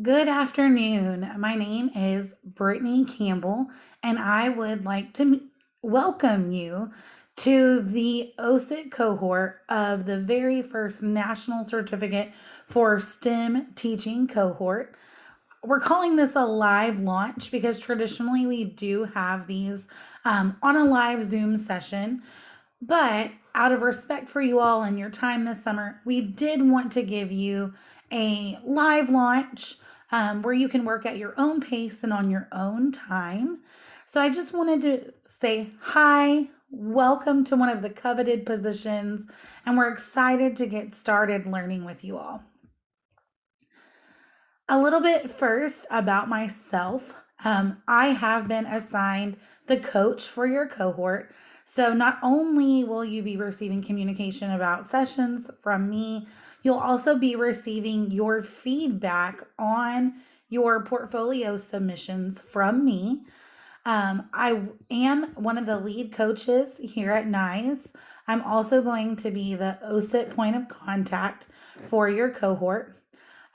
Good afternoon. My name is Brittany Campbell, and I would like to welcome you to the OSIT cohort of the very first National Certificate for STEM Teaching cohort. We're calling this a live launch because traditionally we do have these on a live Zoom session. But out of respect for you all and your time this summer, we did want to give you a live launch where you can work at your own pace and on your own time. So I just wanted to say hi, welcome to one of the coveted positions, and we're excited to get started learning with you all. A little bit first about myself. I have been assigned the coach for your cohort. So, not only will you be receiving communication about sessions from me, you'll also be receiving your feedback on your portfolio submissions from me. I am one of the lead coaches here at NICE. I'm also going to be the OSIT point of contact for your cohort.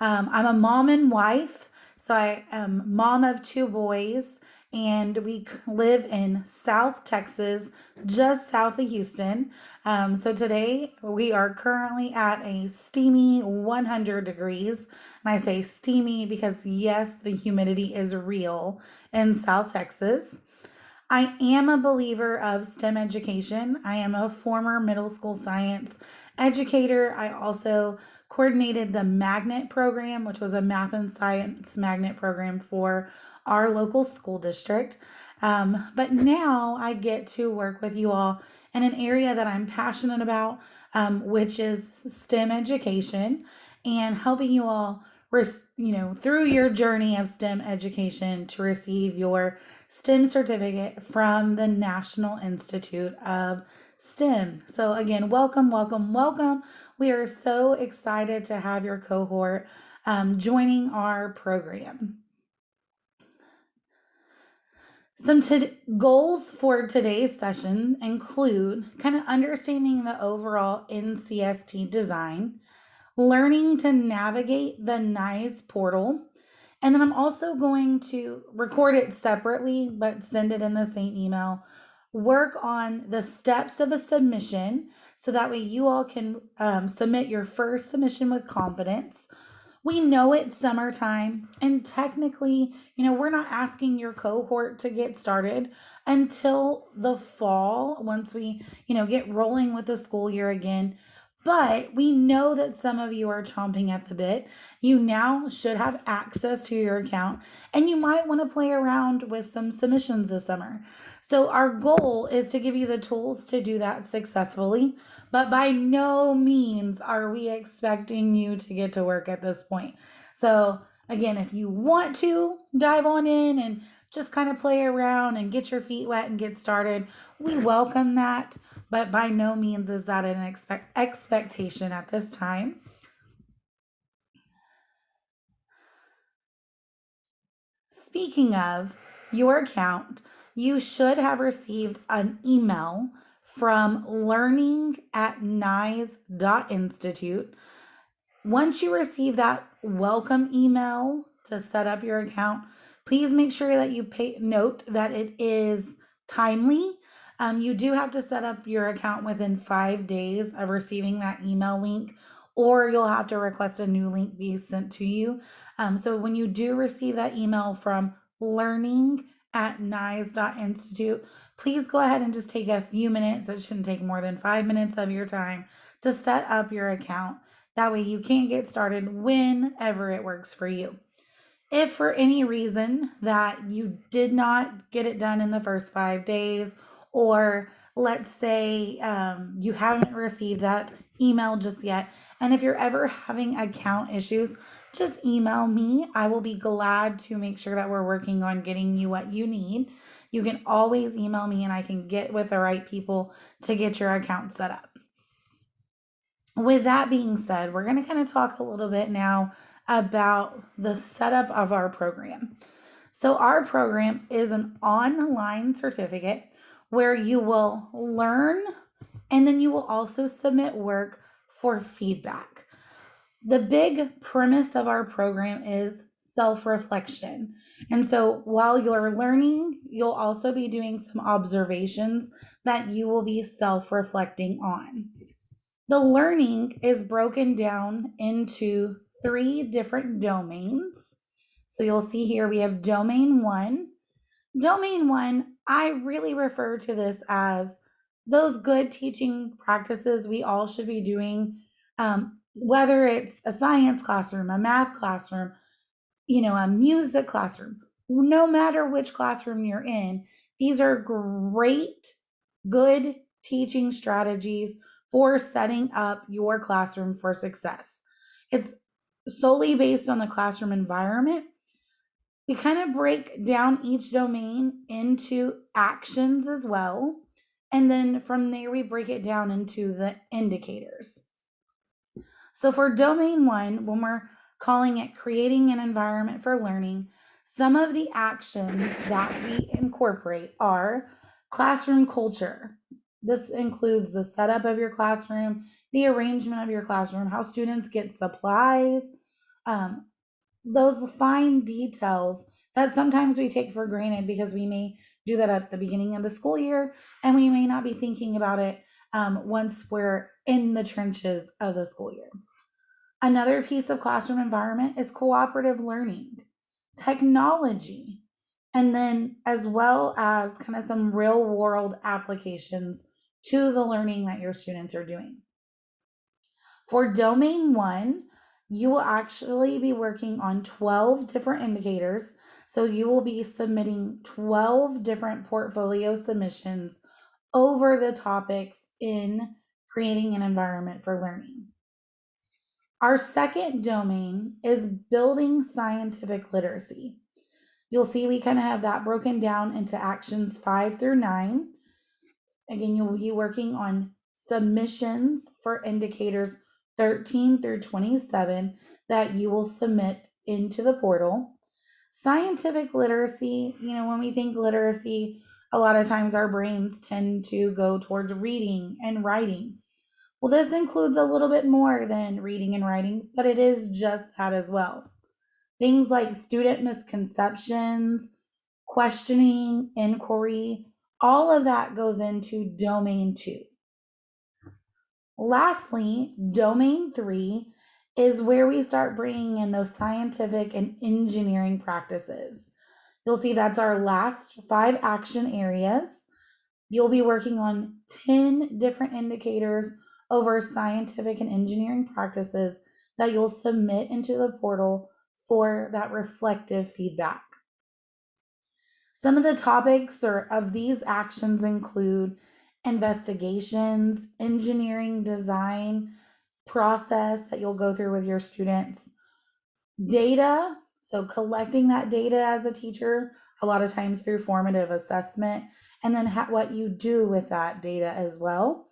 I'm a mom and wife, so I am mom of two boys, and we live in South Texas, just south of Houston. So today we are currently at a steamy 100 degrees. And I say steamy because, yes, the humidity is real in South Texas. I am a believer of STEM education. I am a former middle school science educator. I also coordinated the magnet program, which was a math and science magnet program for our local school district. But now I get to work with you all in an area that I'm passionate about, which is STEM education and helping you all through your journey of STEM education to receive your STEM certificate from the National Institute of STEM. So, again, welcome, welcome, welcome. We are so excited to have your cohort joining our program. Some goals for today's session include kind of understanding the overall NCST design, learning to navigate the NICE portal. And then I'm also going to record it separately, but send it in the same email. Work on the steps of a submission so that way you all can submit your first submission with confidence. We know it's summertime, and technically, we're not asking your cohort to get started until the fall once we, get rolling with the school year again. But we know that some of you are chomping at the bit. You now should have access to your account, and you might want to play around with some submissions this summer. So, our goal is to give you the tools to do that successfully, but by no means are we expecting you to get to work at this point. So, again, if you want to dive on in and just kind of play around and get your feet wet and get started, we welcome that. But by no means is that an expectation at this time. Speaking of your account, you should have received an email from learning at nice.institute. Once you receive that welcome email to set up your account, please make sure that you note that it is timely. You do have to set up your account within 5 days of receiving that email link, or you'll have to request a new link be sent to you. So when you do receive that email from learning at nice.institute, please go ahead and just take a few minutes. It shouldn't take more than 5 minutes of your time to set up your account. That way you can get started whenever it works for you. If for any reason that you did not get it done in the first 5 days, or let's say you haven't received that email just yet, and if you're ever having account issues, just email me. I will be glad to make sure that we're working on getting you what you need. You can always email me and I can get with the right people to get your account set up. With that being said, we're going to kind of talk a little bit now about the setup of our program. So, our program is an online certificate where you will learn and then you will also submit work for feedback. The big premise of our program is self-reflection. And so while you're learning, you'll also be doing some observations that you will be self-reflecting on. The learning is broken down into 3 different domains. So you'll see here we have domain 1. Domain 1, I really refer to this as those good teaching practices we all should be doing, whether it's a science classroom, a math classroom, a music classroom, no matter which classroom you're in, these are great, good teaching strategies for setting up your classroom for success. It's solely based on the classroom environment. We kind of break down each domain into actions as well. And then from there, we break it down into the indicators. So for domain 1, when we're calling it creating an environment for learning, some of the actions that we incorporate are classroom culture. This includes the setup of your classroom, the arrangement of your classroom, how students get supplies, those fine details that sometimes we take for granted because we may do that at the beginning of the school year and we may not be thinking about it once we're in the trenches of the school year. Another piece of classroom environment is cooperative learning, technology, and then as well as kind of some real world applications to the learning that your students are doing. For domain 1, you will actually be working on 12 different indicators. So you will be submitting 12 different portfolio submissions over the topics in creating an environment for learning. Our second domain is building scientific literacy. You'll see we kind of have that broken down into actions 5 through 9. Again, you'll be working on submissions for indicators 13 through 27 that you will submit into the portal. Scientific literacy, when we think literacy, a lot of times our brains tend to go towards reading and writing. Well, this includes a little bit more than reading and writing, but it is just that as well. Things like student misconceptions, questioning, inquiry, all of that goes into domain 2. Lastly, domain 3 is where we start bringing in those scientific and engineering practices. You'll see that's our last 5 action areas. You'll be working on 10 different indicators over scientific and engineering practices that you'll submit into the portal for that reflective feedback. Some of the topics of these actions include investigations, engineering design process that you'll go through with your students, data, so collecting that data as a teacher, a lot of times through formative assessment, and then what you do with that data as well,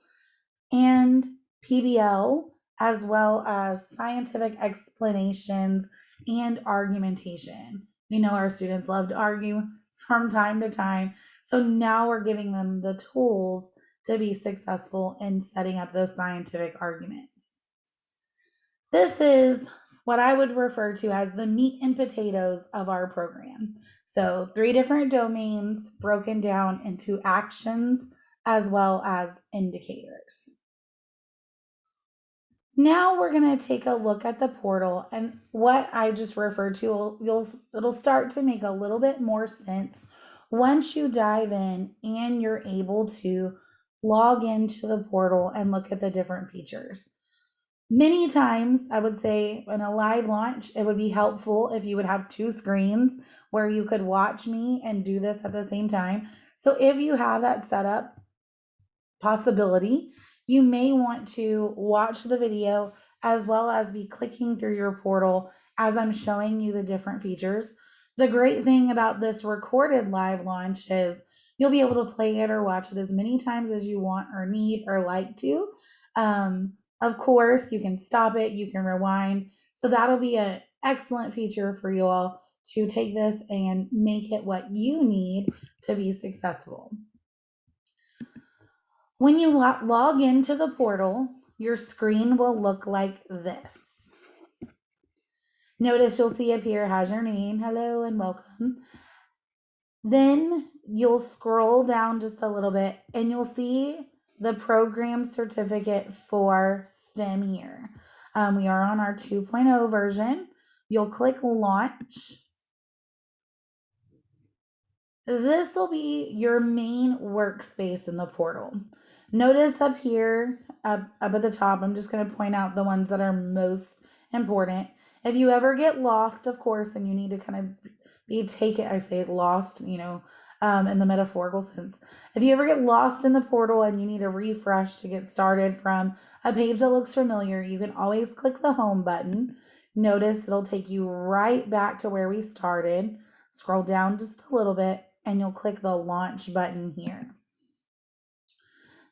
and PBL, as well as scientific explanations and argumentation. We know our students love to argue from time to time, so now we're giving them the tools to be successful in setting up those scientific arguments. This is what I would refer to as the meat and potatoes of our program. So 3 different domains broken down into actions as well as indicators. Now we're going to take a look at the portal, and what I just referred to, it'll start to make a little bit more sense once you dive in and you're able to log into the portal and look at the different features. Many times, I would say in a live launch, it would be helpful if you would have 2 screens where you could watch me and do this at the same time. So if you have that setup possibility, you may want to watch the video as well as be clicking through your portal as I'm showing you the different features. The great thing about this recorded live launch is you'll be able to play it or watch it as many times as you want or need or like to. Of course, you can stop it, you can rewind. So that'll be an excellent feature for you all to take this and make it what you need to be successful. When you log into the portal, your screen will look like this. Notice you'll see up here has your name. Hello and welcome. Then you'll scroll down just a little bit and you'll see the program certificate for STEM here. We are on our 2.0 version. You'll click launch. This will be your main workspace in the portal. Notice up here, up at the top, I'm just going to point out the ones that are most important. If you ever get lost, of course, and you need to kind of be taken, I say lost, in the metaphorical sense. If you ever get lost in the portal and you need a refresh to get started from a page that looks familiar, you can always click the home button. Notice it'll take you right back to where we started. Scroll down just a little bit and you'll click the launch button here.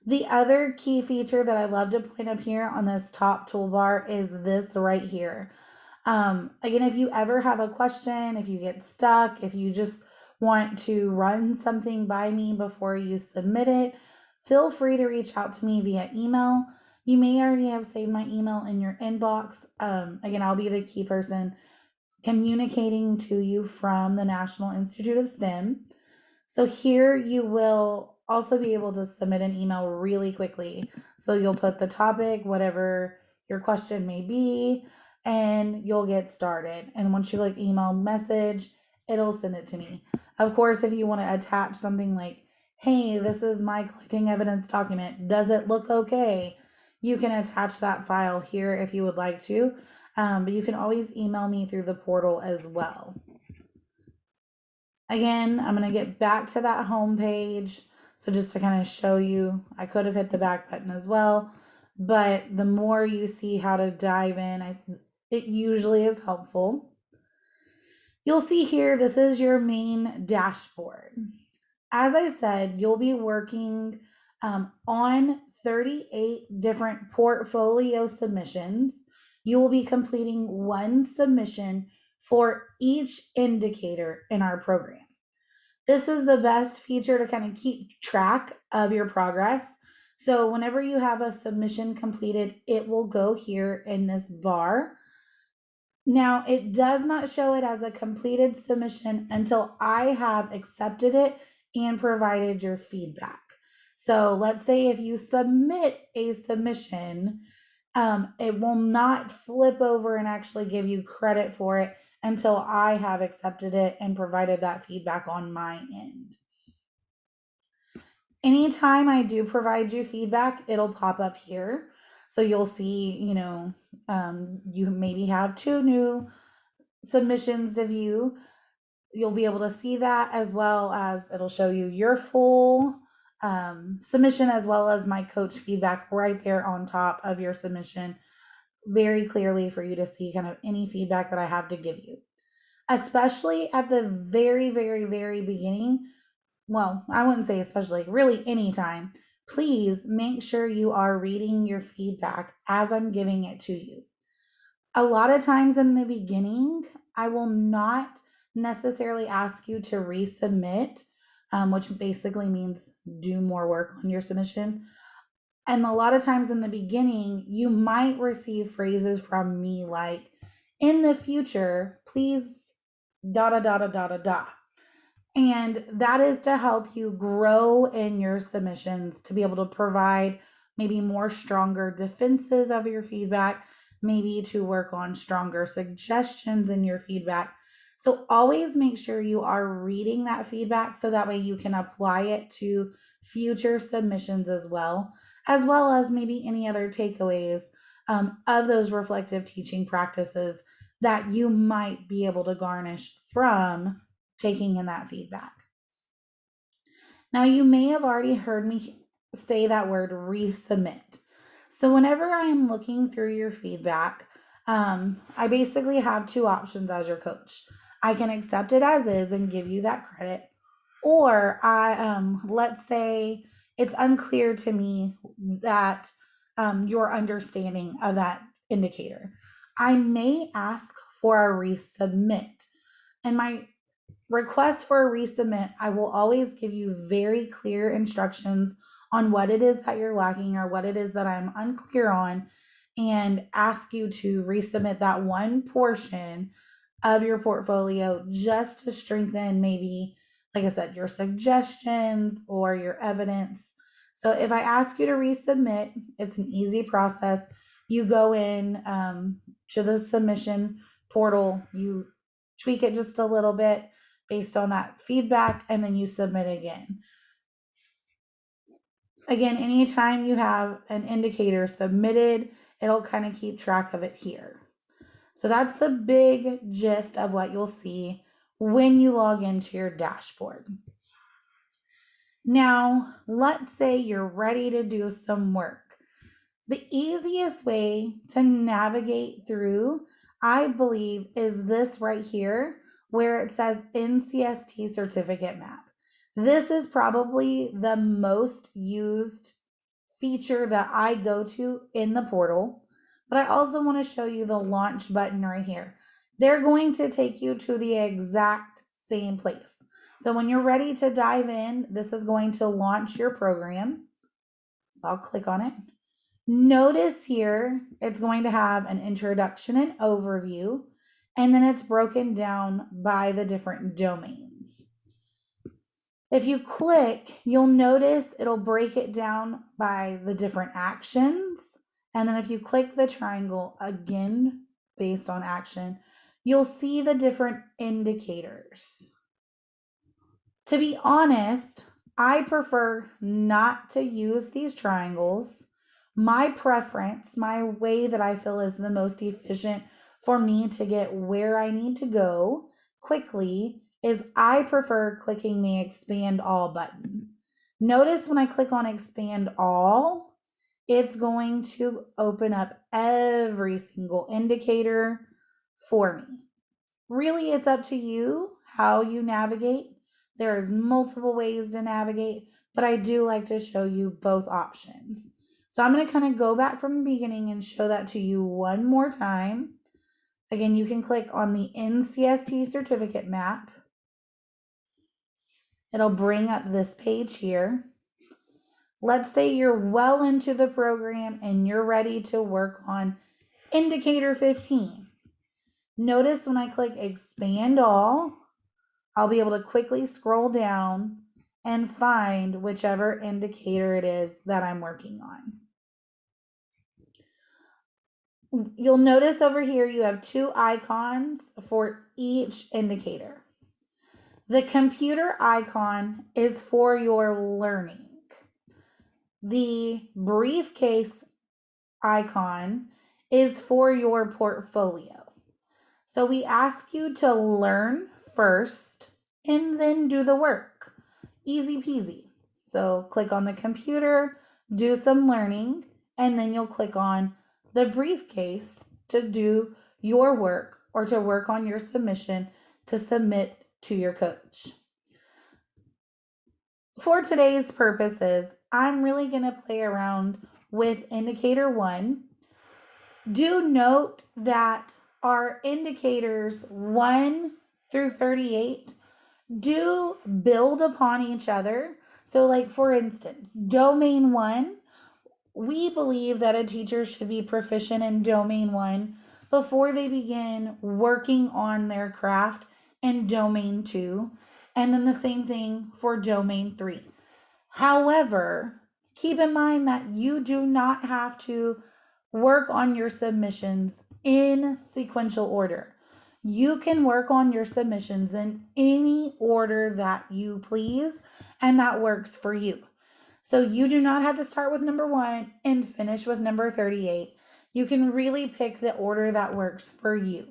The other key feature that I love to point up here on this top toolbar is this right here. Again, if you ever have a question, if you get stuck, if you just want to run something by me before you submit it, feel free to reach out to me via email. You may already have saved my email in your inbox. Again, I'll be the key person communicating to you from the National Institute of STEM. So here you will also be able to submit an email really quickly. So you'll put the topic, whatever your question may be, and you'll get started. And once you click email message, it'll send it to me. Of course, if you want to attach something like, hey, this is my collecting evidence document, does it look okay? You can attach that file here if you would like to, but you can always email me through the portal as well. Again, I'm going to get back to that home page. So just to kind of show you, I could have hit the back button as well, but the more you see how to dive in, it usually is helpful. You'll see here, this is your main dashboard. As I said, you'll be working on 38 different portfolio submissions. You will be completing one submission for each indicator in our program. This is the best feature to kind of keep track of your progress. So whenever you have a submission completed, it will go here in this bar. Now, it does not show it as a completed submission until I have accepted it and provided your feedback. So let's say if you submit a submission, it will not flip over and actually give you credit for it until I have accepted it and provided that feedback on my end. Anytime I do provide you feedback, it'll pop up here. So you'll see, you maybe have 2 new submissions to view. You'll be able to see that, as well as it'll show you your full submission, as well as my coach feedback right there on top of your submission, very clearly for you to see kind of any feedback that I have to give you. Especially at the very, very, very beginning. Well, I wouldn't say especially, really anytime. Please make sure you are reading your feedback as I'm giving it to you. A lot of times in the beginning, I will not necessarily ask you to resubmit, which basically means do more work on your submission. And a lot of times in the beginning, you might receive phrases from me like, in the future, please, da da da da da da da. And that is to help you grow in your submissions, to be able to provide maybe more stronger defenses of your feedback, maybe to work on stronger suggestions in your feedback. So always make sure you are reading that feedback so that way you can apply it to future submissions as well as maybe any other takeaways of those reflective teaching practices that you might be able to garnish from taking in that feedback. Now, you may have already heard me say that word resubmit. So, whenever I'm looking through your feedback, I basically have 2 options as your coach. I can accept it as is and give you that credit, or let's say it's unclear to me that your understanding of that indicator. I may ask for a resubmit. And my request for a resubmit, I will always give you very clear instructions on what it is that you're lacking or what it is that I'm unclear on. and ask you to resubmit that one portion of your portfolio just to strengthen maybe, like I said, your suggestions or your evidence. So if I ask you to resubmit, it's an easy process. You go in to the submission portal, you tweak it just a little bit based on that feedback, and then you submit again. Again, anytime you have an indicator submitted, it'll kind of keep track of it here. So that's the big gist of what you'll see when you log into your dashboard. Now, let's say you're ready to do some work. The easiest way to navigate through, I believe, is this right here where it says NCST certificate map. This is probably the most used feature that I go to in the portal, but I also want to show you the launch button right here. They're going to take you to the exact same place. So when you're ready to dive in, this is going to launch your program. So I'll click on it. Notice here, it's going to have an introduction and overview, and then it's broken down by the different domains. If you click, you'll notice it'll break it down by the different actions. And then if you click the triangle again, based on action, you'll see the different indicators. To be honest, I prefer not to use these triangles. My preference, my way that I feel is the most efficient for me to get where I need to go quickly is I prefer clicking the expand all button. Notice when I click on expand all, it's going to open up every single indicator for me. Really, it's up to you how you navigate. There's multiple ways to navigate, but I do like to show you both options. So I'm going to kind of go back from the beginning and show that to you one more time. Again, you can click on the NCST certificate map. It'll bring up this page here. Let's say you're well into the program and you're ready to work on indicator 15. Notice when I click expand all, I'll be able to quickly scroll down and find whichever indicator it is that I'm working on. You'll notice over here you have two icons for each indicator. The computer icon is for your learning. The briefcase icon is for your portfolio. So we ask you to learn first and then do the work. Easy peasy. So click on the computer, do some learning, and then you'll click on the briefcase to do your work or to work on your submission to submit to your coach. For today's purposes, I'm really going to play around with indicator 1. Do note that our indicators 1 through 38 do build upon each other. So like for instance, domain 1, we believe that a teacher should be proficient in domain 1 before they begin working on their craft in domain 2, and then the same thing for domain 3. However, keep in mind that you do not have to work on your submissions in sequential order. You can work on your submissions in any order that you please, and that works for you. So you do not have to start with number 1 and finish with number 38. You can really pick the order that works for you.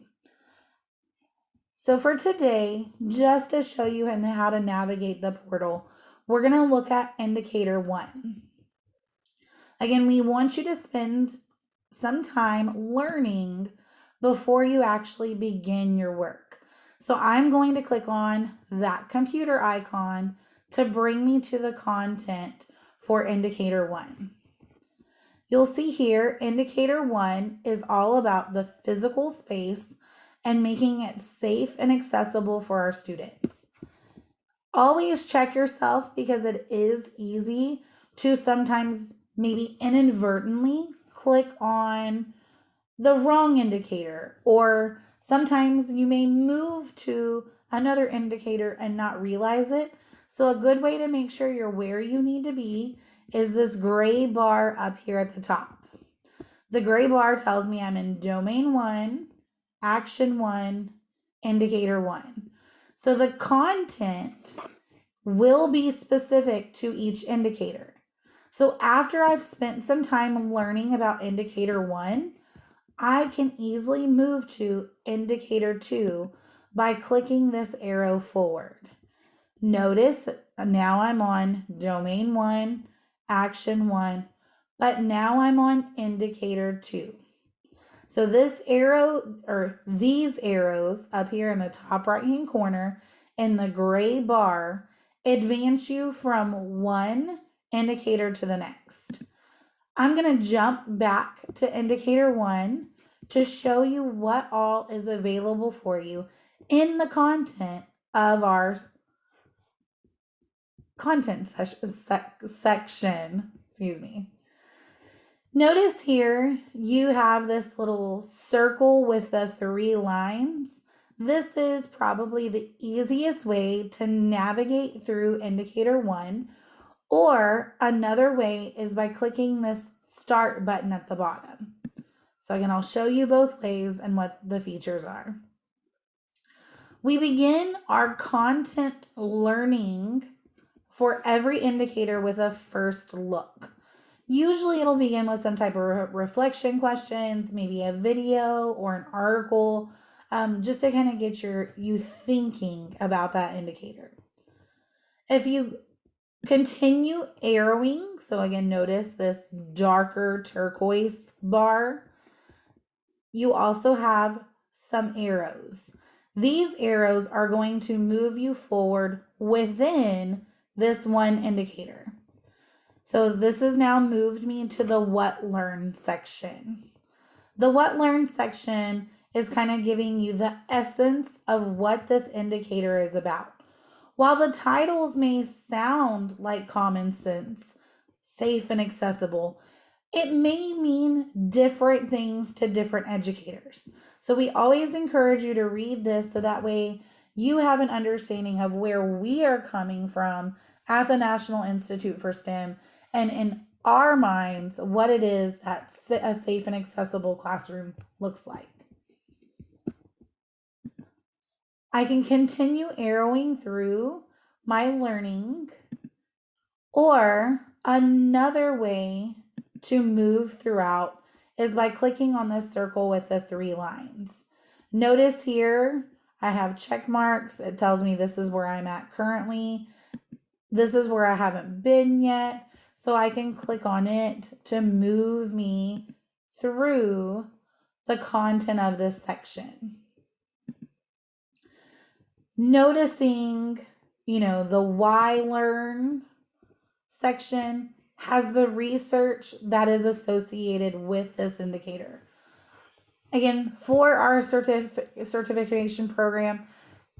So for today, just to show you how to navigate the portal, we're going to look at indicator 1. Again, we want you to spend some time learning before you actually begin your work. So I'm going to click on that computer icon to bring me to the content for indicator 1. You'll see here, indicator 1 is all about the physical space and making it safe and accessible for our students. Always check yourself because it is easy to sometimes maybe inadvertently click on the wrong indicator, or sometimes you may move to another indicator and not realize it. So, a good way to make sure you're where you need to be is this gray bar up here at the top. The gray bar tells me I'm in domain 1, action 1, indicator 1. So, the content will be specific to each indicator. So, after I've spent some time learning about indicator 1, I can easily move to indicator 2 by clicking this arrow forward. Notice now I'm on domain 1, action 1, but now I'm on indicator 2. So this arrow, or these arrows up here in the top right hand corner in the gray bar, advance you from one indicator to the next. I'm going to jump back to indicator 1 to show you what all is available for you in the content of our content section. Excuse me. Notice here you have this little circle with the 3 lines. This is probably the easiest way to navigate through indicator 1. Or another way is by clicking this start button at the bottom. So again, I'll show you both ways and what the features are. We begin our content learning for every indicator with a first look. Usually it'll begin with some type of reflection questions, maybe a video or an article, just to kind of get you thinking about that indicator. If you continue arrowing, so again, notice this darker turquoise bar. You also have some arrows. These arrows are going to move you forward within this one indicator. So this has now moved me to the what learned section. The what learned section is kind of giving you the essence of what this indicator is about. While the titles may sound like common sense, safe and accessible, it may mean different things to different educators. So we always encourage you to read this so that way you have an understanding of where we are coming from at the National Institute for STEM, and in our minds, what it is that a safe and accessible classroom looks like. I can continue arrowing through my learning, or another way to move throughout is by clicking on this circle with the 3 lines. Notice here I have check marks. It tells me this is where I'm at currently. This is where I haven't been yet. So I can click on it to move me through the content of this section. Noticing, the why learn section has the research that is associated with this indicator. Again, for our certification program,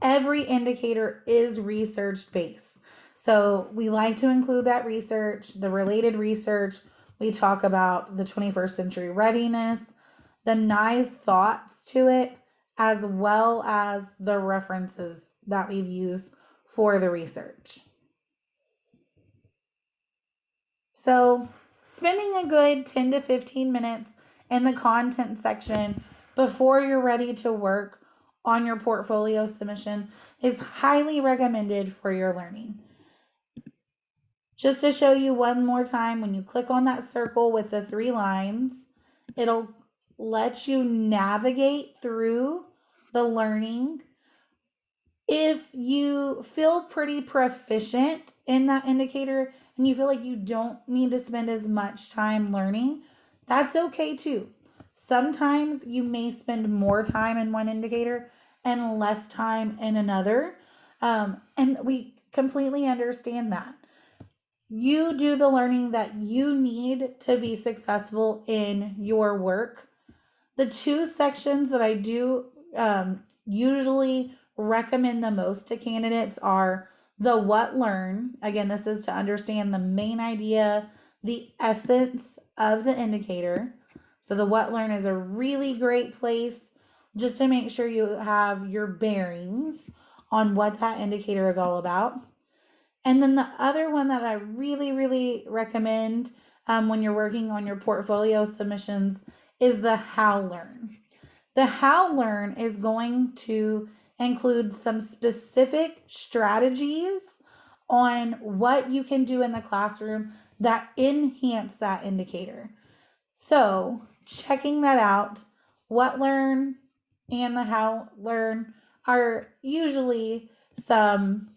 every indicator is research based. So we like to include that research, the related research. We talk about the 21st century readiness, the nice thoughts to it, as well as the references that we've used for the research. So spending a good 10 to 15 minutes in the content section before you're ready to work on your portfolio submission is highly recommended for your learning. Just to show you one more time, when you click on that circle with the 3 lines, it'll let you navigate through the learning. If you feel pretty proficient in that indicator and you feel like you don't need to spend as much time learning, that's okay too. Sometimes you may spend more time in one indicator and less time in another. And we completely understand that. You do the learning that you need to be successful in your work. The 2 sections that I do usually recommend the most to candidates are the what learn. Again, this is to understand the main idea, the essence of the indicator. So the what learn is a really great place just to make sure you have your bearings on what that indicator is all about. And then the other one that I really, really recommend when you're working on your portfolio submissions is the how learn. The how learn is going to include some specific strategies on what you can do in the classroom that enhance that indicator. So, checking that out, what learn and the how learn are usually some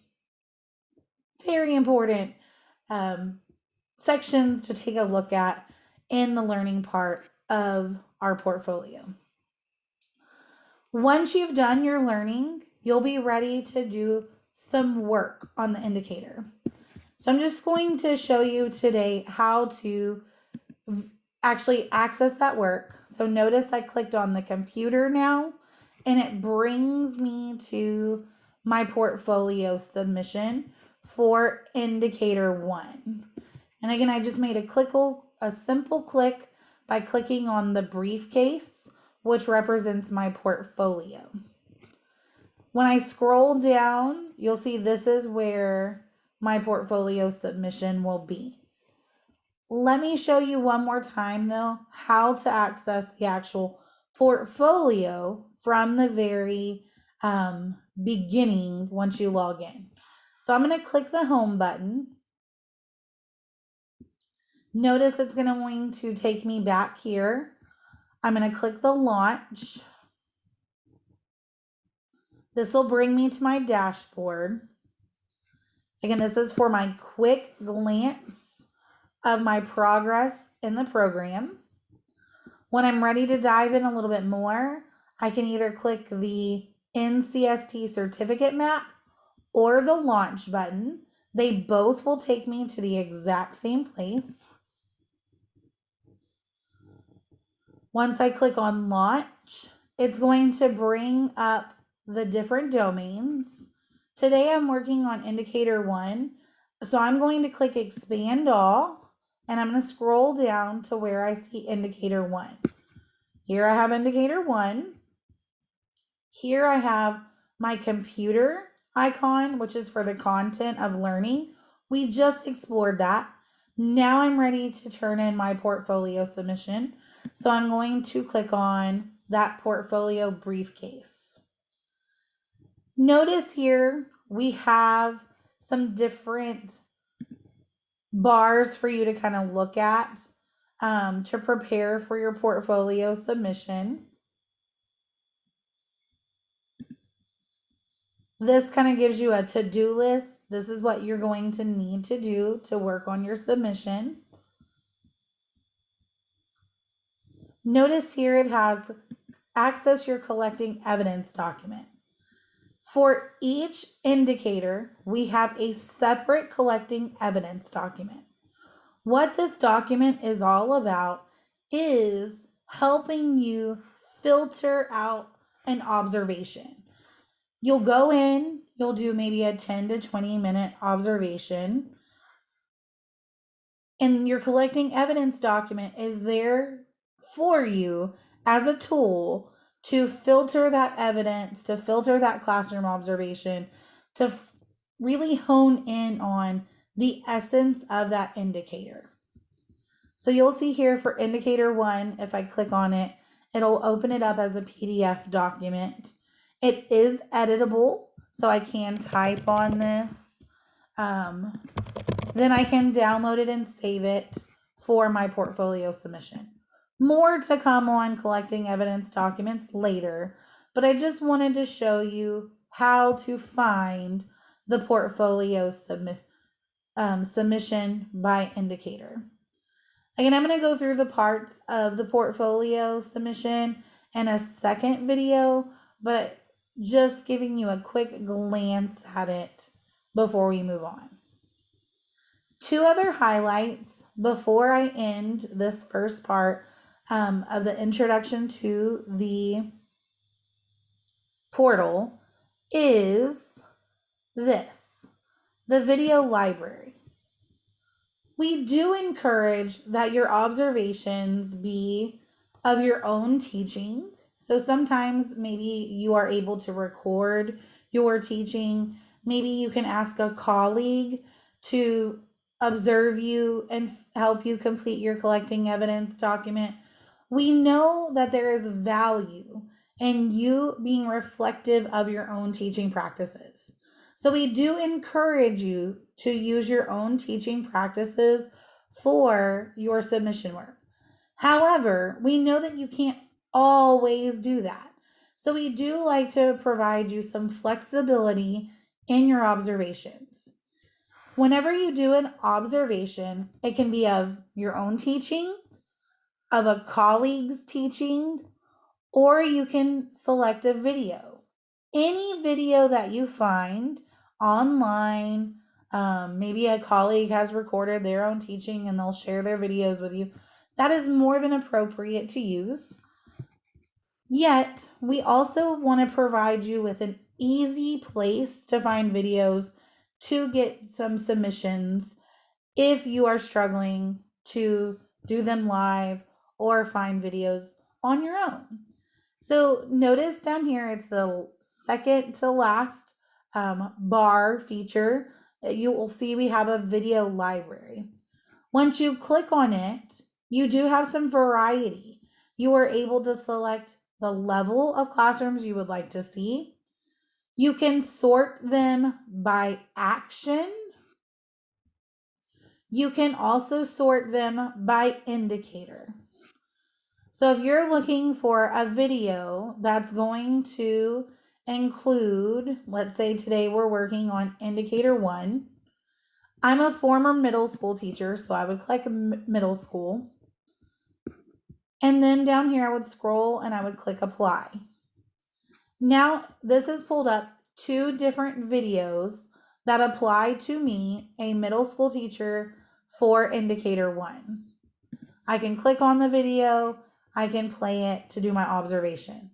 very important um, sections to take a look at in the learning part of our portfolio. Once you've done your learning, you'll be ready to do some work on the indicator. So I'm just going to show you today how to actually access that work. So notice I clicked on the computer now, and it brings me to my portfolio submission for indicator 1. And again, I just made a simple click by clicking on the briefcase, which represents my portfolio. When I scroll down, you'll see this is where my portfolio submission will be. Let me show you one more time though how to access the actual portfolio from the very beginning once you log in. So I'm going to click the home button. Notice it's going to take me back here. I'm going to click the launch. This will bring me to my dashboard. Again, this is for my quick glance of my progress in the program. When I'm ready to dive in a little bit more, I can either click the NCST certificate map or the launch button. They both will take me to the exact same place. Once I click on launch, it's going to bring up the different domains. Today I'm working on indicator 1, so I'm going to click expand all, and I'm going to scroll down to where I see indicator 1. Here I have indicator 1. Here I have my computer icon, which is for the content of learning. We just explored that. Now I'm ready to turn in my portfolio submission. So I'm going to click on that portfolio briefcase. Notice here we have some different bars for you to kind of look at to prepare for your portfolio submission. This kind of gives you a to-do list. This is what you're going to need to do to work on your submission. Notice here it has access your collecting evidence document. For each indicator, we have a separate collecting evidence document. What this document is all about is helping you filter out an observation. You'll go in, you'll do maybe a 10 to 20 minute observation, and your collecting evidence document is there for you as a tool to filter that evidence, to filter that classroom observation, to really hone in on the essence of that indicator. So you'll see here for indicator 1, if I click on it, it'll open it up as a PDF document. It is editable, so I can type on this. Then I can download it and save it for my portfolio submission. More to come on collecting evidence documents later, but I just wanted to show you how to find the portfolio submission by indicator. Again, I'm going to go through the parts of the portfolio submission in a second video, but just giving you a quick glance at it before we move on. Two other highlights before I end this first part of the introduction to the portal is this, the video library. We do encourage that your observations be of your own teaching. So sometimes maybe you are able to record your teaching. Maybe you can ask a colleague to observe you and help you complete your collecting evidence document. We know that there is value in you being reflective of your own teaching practices. So we do encourage you to use your own teaching practices for your submission work. However, we know that you can't always do that. So we do like to provide you some flexibility in your observations. Whenever you do an observation, it can be of your own teaching, of a colleague's teaching, or you can select a video. Any video that you find online, maybe a colleague has recorded their own teaching and they'll share their videos with you. That is more than appropriate to use. Yet, we also want to provide you with an easy place to find videos to get some submissions if you are struggling to do them live or find videos on your own. So notice down here, it's the second to last bar feature. You will see we have a video library. Once you click on it, you do have some variety. You are able to select the level of classrooms you would like to see. You can sort them by action. You can also sort them by indicator. So if you're looking for a video that's going to include, let's say today we're working on indicator 1. I'm a former middle school teacher, so I would click middle school. And then down here I would scroll and I would click apply. Now this has pulled up 2 different videos that apply to me, a middle school teacher, for indicator 1. I can click on the video, I can play it to do my observation.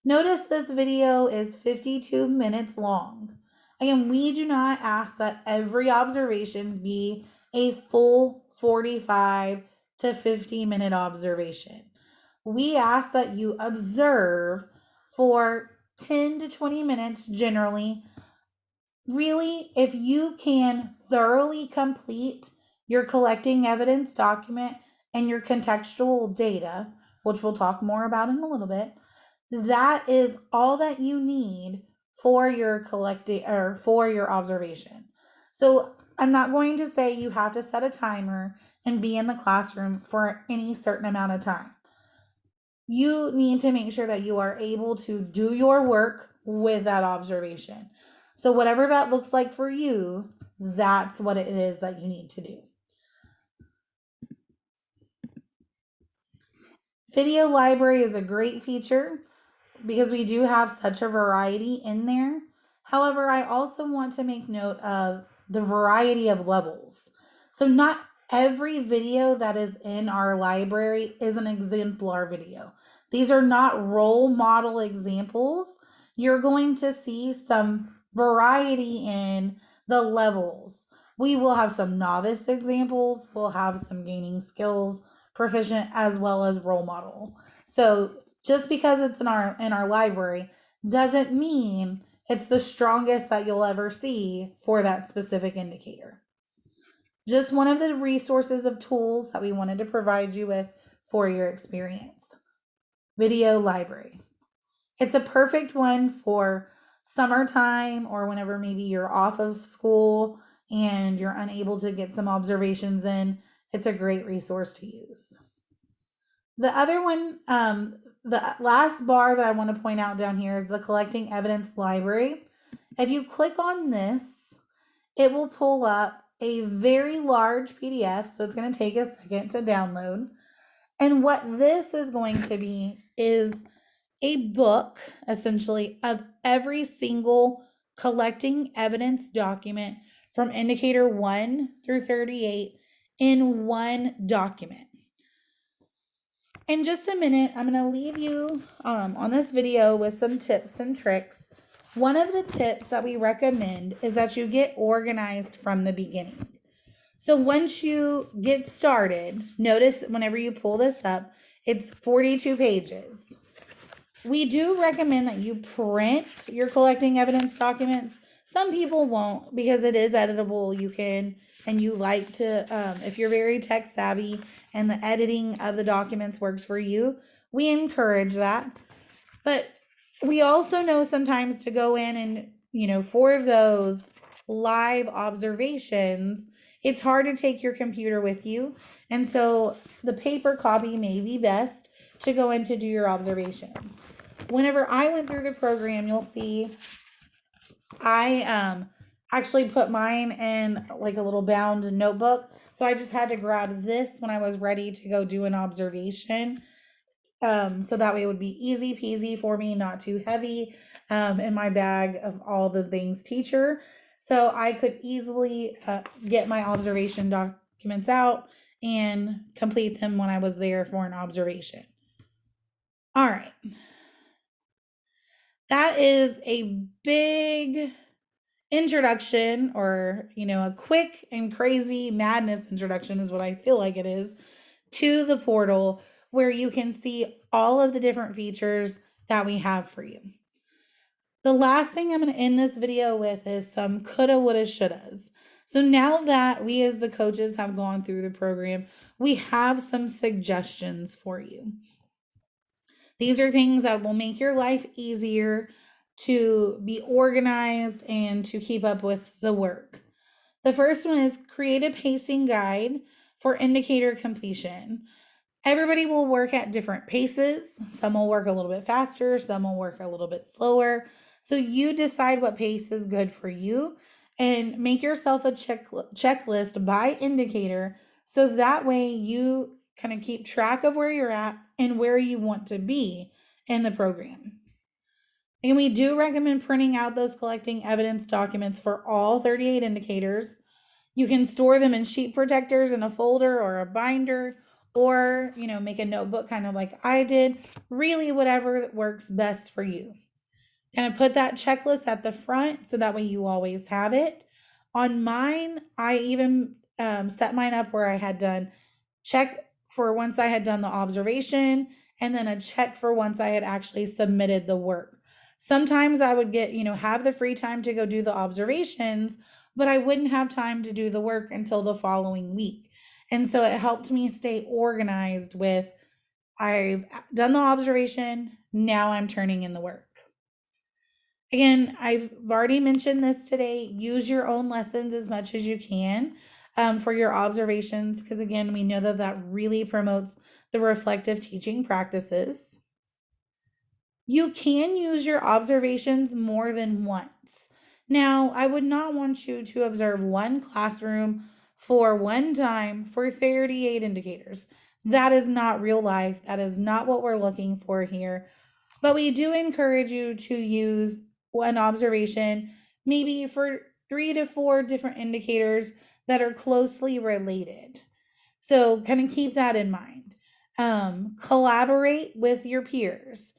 Notice this video is 52 minutes long. Again, we do not ask that every observation be a full 45 to 50-minute observation. We ask that you observe for 10 to 20 minutes generally. Really, if you can thoroughly complete your collecting evidence document and your contextual data, which we'll talk more about in a little bit, that is all that you need for your collecting or for your observation. So I'm not going to say you have to set a timer and be in the classroom for any certain amount of time. You need to make sure that you are able to do your work with that observation. So whatever that looks like for you, that's what it is that you need to do. Video library is a great feature because we do have such a variety in there. However, I also want to make note of the variety of levels. So not every video that is in our library is an exemplar video. These are not role model examples. You're going to see some variety in the levels. We will have some novice examples, we'll have some gaining skills, proficient, as well as role model. So just because it's in our library doesn't mean it's the strongest that you'll ever see for that specific indicator. Just one of the resources of tools that we wanted to provide you with for your experience. Video library. It's a perfect one for summertime or whenever maybe you're off of school and you're unable to get some observations in. It's a great resource to use. The other one, the last bar that I want to point out down here is the collecting evidence library. If you click on this, it will pull up a very large PDF, so it's going to take a second to download. And what this is going to be is a book, essentially, of every single collecting evidence document from indicator 1 through 38 in one document. In just a minute, I'm going to leave you on this video with some tips and tricks. One of the tips that we recommend is that you get organized from the beginning. So once you get started, notice whenever you pull this up, It's 42 pages. We do recommend that you print your collecting evidence documents. Some people won't because it is editable. You can, and you like to, if you're very tech savvy and the editing of the documents works for you, we encourage that. But we also know sometimes to go in and, for those live observations, it's hard to take your computer with you. And so the paper copy may be best to go in to do your observations. Whenever I went through the program, you'll see I actually put mine in like a little bound notebook. So I just had to grab this when I was ready to go do an observation. So that way it would be easy peasy for me, not too heavy in my bag of all the things teacher. So I could easily get my observation documents out and complete them when I was there for an observation. All right. That is a big introduction, or, a quick and crazy madness introduction is what I feel like it is, to the portal, where you can see all of the different features that we have for you. The last thing I'm going to end this video with is some coulda, woulda, shouldas. So now that we as the coaches have gone through the program, we have some suggestions for you. These are things that will make your life easier to be organized and to keep up with the work. The first one is create a pacing guide for indicator completion. Everybody will work at different paces. Some will work a little bit faster, some will work a little bit slower. So you decide what pace is good for you and make yourself a checklist by indicator, so that way you kind of keep track of where you're at and where you want to be in the program. And we do recommend printing out those collecting evidence documents for all 38 indicators. You can store them in sheet protectors in a folder or a binder, or, make a notebook kind of like I did. Really, whatever works best for you. Kind of put that checklist at the front so that way you always have it. On mine, I even set mine up where I had done check for once I had done the observation, and then a check for once I had actually submitted the work. Sometimes I would get, have the free time to go do the observations, but I wouldn't have time to do the work until the following week. And so it helped me stay organized with, I've done the observation, now I'm turning in the work. Again, I've already mentioned this today. Use your own lessons as much as you can for your observations, because again, we know that that really promotes the reflective teaching practices. You can use your observations more than once. Now, I would not want you to observe one classroom for one time for 38 indicators. That is not real life. That is not what we're looking for here. But we do encourage you to use one observation, maybe for 3 to 4 different indicators that are closely related. So kind of keep that in mind. Collaborate with your peers.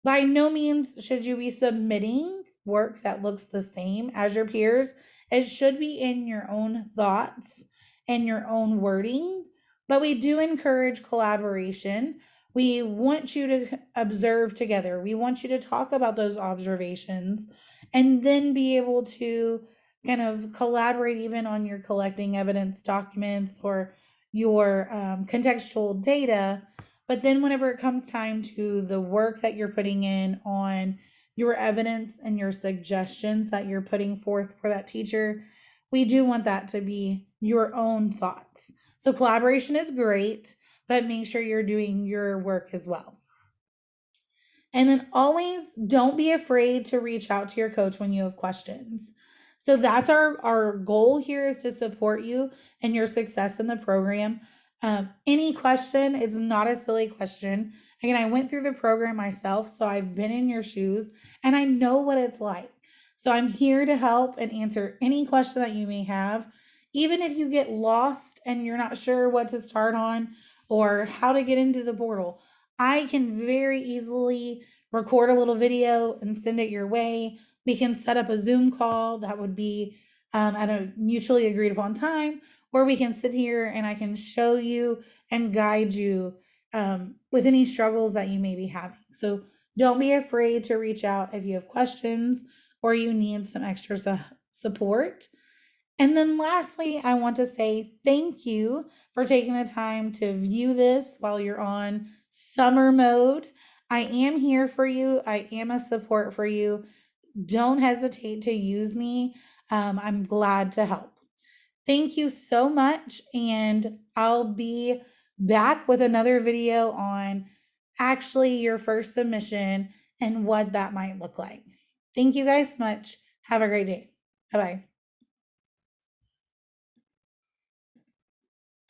By no means should you be submitting work that looks the same as your peers. It should be in your own thoughts and your own wording, but we do encourage collaboration. We want you to observe together. We want you to talk about those observations and then be able to kind of collaborate even on your collecting evidence documents or your contextual data. But then whenever it comes time to the work that you're putting in on your evidence and your suggestions that you're putting forth for that teacher, we do want that to be your own thoughts. So collaboration is great, but make sure you're doing your work as well. And then always don't be afraid to reach out to your coach when you have questions. So that's our goal here, is to support you and your success in the program. Any question, it's not a silly question. Again, I went through the program myself, so I've been in your shoes and I know what it's like. So I'm here to help and answer any question that you may have. Even if you get lost and you're not sure what to start on or how to get into the portal, I can very easily record a little video and send it your way. We can set up a Zoom call that would be at a mutually agreed upon time, where we can sit here and I can show you and guide you with any struggles that you may be having. So don't be afraid to reach out if you have questions or you need some extra support. And then lastly, I want to say thank you for taking the time to view this while you're on summer mode. I am here for you. I am a support for you. Don't hesitate to use me. I'm glad to help. Thank you so much. And I'll be back with another video on actually your first submission and what that might look like. Thank you guys much. Have a great day. Bye bye.